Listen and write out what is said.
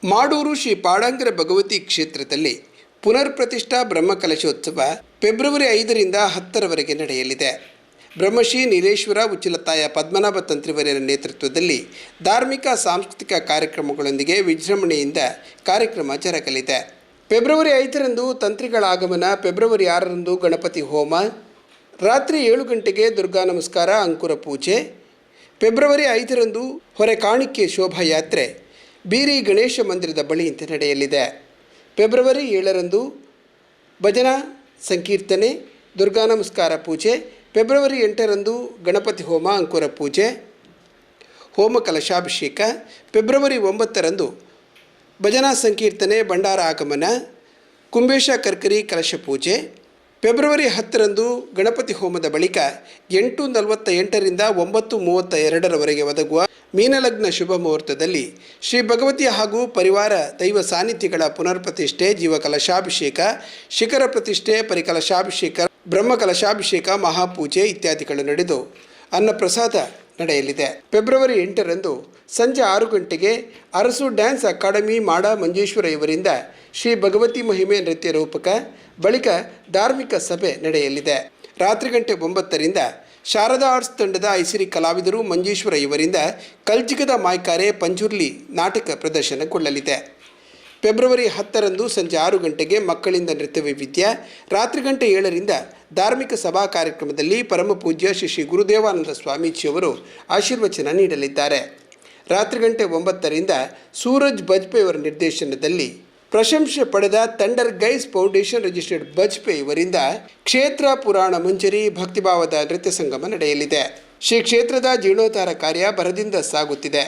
ಮಾಡೂರು ಶ್ರೀ ಪಾಡಾಂಗರ ಭಗವತಿ ಕ್ಷೇತ್ರದಲ್ಲಿ ಪುನರ್ ಪ್ರತಿಷ್ಠಾ ಬ್ರಹ್ಮಕಲಶೋತ್ಸವ ಫೆಬ್ರವರಿ 5ರಿಂದ 10ರವರೆಗೆ ನಡೆಯಲಿದೆ. ಬ್ರಹ್ಮಶ್ರೀ ನೀಲೇಶ್ವರ ಉಚ್ಚಿಲತಾಯ ಪದ್ಮನಾಭ ತಂತ್ರಿವರ್ಯರ ನೇತೃತ್ವದಲ್ಲಿ ಧಾರ್ಮಿಕ ಸಾಂಸ್ಕೃತಿಕ ಕಾರ್ಯಕ್ರಮಗಳೊಂದಿಗೆ ವಿಜೃಂಭಣೆಯಿಂದ ಕಾರ್ಯಕ್ರಮ ಜರುಗಲಿದೆ. ಫೆಬ್ರವರಿ 5ರಂದು ತಂತ್ರಿಗಳ ಆಗಮನ, ಫೆಬ್ರವರಿ 6ರಂದು ಗಣಪತಿ ಹೋಮ, ರಾತ್ರಿ 7 ಗಂಟೆಗೆ ದುರ್ಗಾ ನಮಸ್ಕಾರ, ಅಂಕುರ ಪೂಜೆ, ಫೆಬ್ರವರಿ 5ರಂದು ಹೊರೆ ಕಾಣಿಕೆ ಶೋಭಾಯಾತ್ರೆ ಬೀರಿ ಗಣೇಶ ಮಂದಿರದ ಬಳಿಯಿಂದ ನಡೆಯಲಿದೆ. ಫೆಬ್ರವರಿ 7ರಂದು ಭಜನಾ ಸಂಕೀರ್ತನೆ, ದುರ್ಗಾ ನಮಸ್ಕಾರ ಪೂಜೆ, ಫೆಬ್ರವರಿ 8ರಂದು ಗಣಪತಿ ಹೋಮ, ಅಂಕುರ ಪೂಜೆ, ಹೋಮ ಕಲಶಾಭಿಷೇಕ, ಫೆಬ್ರವರಿ 9ರಂದು ಭಜನಾ ಸಂಕೀರ್ತನೆ, ಭಂಡಾರ ಆಗಮನ, ಕುಂಬೇಶ ಕರ್ಕರಿ ಕಲಶ ಪೂಜೆ, ಫೆಬ್ರವರಿ 10ರಂದು ಗಣಪತಿ ಹೋಮದ ಬಳಿಕ 8:48ರಿಂದ 9:32ರವರೆಗೆ ಒದಗುವ ಮೀನಲಗ್ನ ಶುಭ ಮುಹೂರ್ತದಲ್ಲಿ ಶ್ರೀ ಭಗವತಿ ಹಾಗೂ ಪರಿವಾರ ದೈವ ಸಾನ್ನಿಧ್ಯಗಳ ಪುನರ್ ಪ್ರತಿಷ್ಠೆ, ಜೀವ ಕಲಶಾಭಿಷೇಕ, ಶಿಖರ ಪ್ರತಿಷ್ಠೆ, ಪರಿಕಲಶಾಭಿಷೇಕ, ಬ್ರಹ್ಮ ಕಲಶಾಭಿಷೇಕ, ಮಹಾಪೂಜೆ ಇತ್ಯಾದಿಗಳು ನಡೆದು ಅನ್ನಪ್ರಸಾದ ನಡೆಯಲಿದೆ. ಫೆಬ್ರವರಿ 8ರಂದು ಸಂಜೆ 6 ಗಂಟೆಗೆ ಅರಸು ಡ್ಯಾನ್ಸ್ ಅಕಾಡೆಮಿ ಮಾಡ ಮಂಜೇಶ್ವರ ಇವರಿಂದ ಶ್ರೀ ಭಗವತಿ ಮಹಿಮೆ ನೃತ್ಯ ರೂಪಕ, ಬಳಿಕ ಧಾರ್ಮಿಕ ಸಭೆ ನಡೆಯಲಿದೆ. ರಾತ್ರಿ ಗಂಟೆ 9ರಿಂದ ಶಾರದಾ ಆರ್ಟ್ಸ್ ತಂಡದ ಐಸಿರಿ ಕಲಾವಿದರು ಮಂಜೇಶ್ವರ ಇವರಿಂದ ಕಲ್ಜಿಗದ ಮಾಯ್ಕಾರೆ ಪಂಜುರ್ಲಿ ನಾಟಕ ಪ್ರದರ್ಶನಗೊಳ್ಳಲಿದೆ. ಫೆಬ್ರವರಿ 10ರಂದು ಸಂಜೆ 6 ಗಂಟೆಗೆ ಮಕ್ಕಳಿಂದ ನೃತ್ಯ ವೈವಿಧ್ಯ, ರಾತ್ರಿ ಗಂಟೆ 7ರಿಂದ ಧಾರ್ಮಿಕ ಸಭಾ ಕಾರ್ಯಕ್ರಮದಲ್ಲಿ ಪರಮ ಪೂಜ್ಯ ಶ್ರೀ ಗುರುದೇವಾನಂದ ಸ್ವಾಮೀಜಿಯವರು ಆಶೀರ್ವಚನ ನೀಡಲಿದ್ದಾರೆ. ರಾತ್ರಿ ಗಂಟೆ 9ರಿಂದ ಸೂರಜ್ ಬಜ್ಪೆ ಅವರ ನಿರ್ದೇಶನದಲ್ಲಿ ಪ್ರಶಂಸೆ ಪಡೆದ thunder guys foundation registered Bajpe ಇವರಿಂದ ಕ್ಷೇತ್ರ ಪುರಾಣ ಮಂಜರಿ ಭಕ್ತಿಭಾವದ ನೃತ್ಯ ಸಂಗಮ ನಡೆಯಲಿದೆ. ಶ್ರೀ ಕ್ಷೇತ್ರದ ಜೀರ್ಣೋದ್ಧಾರ ಕಾರ್ಯ ಭರದಿಂದ ಸಾಗುತ್ತಿದೆ.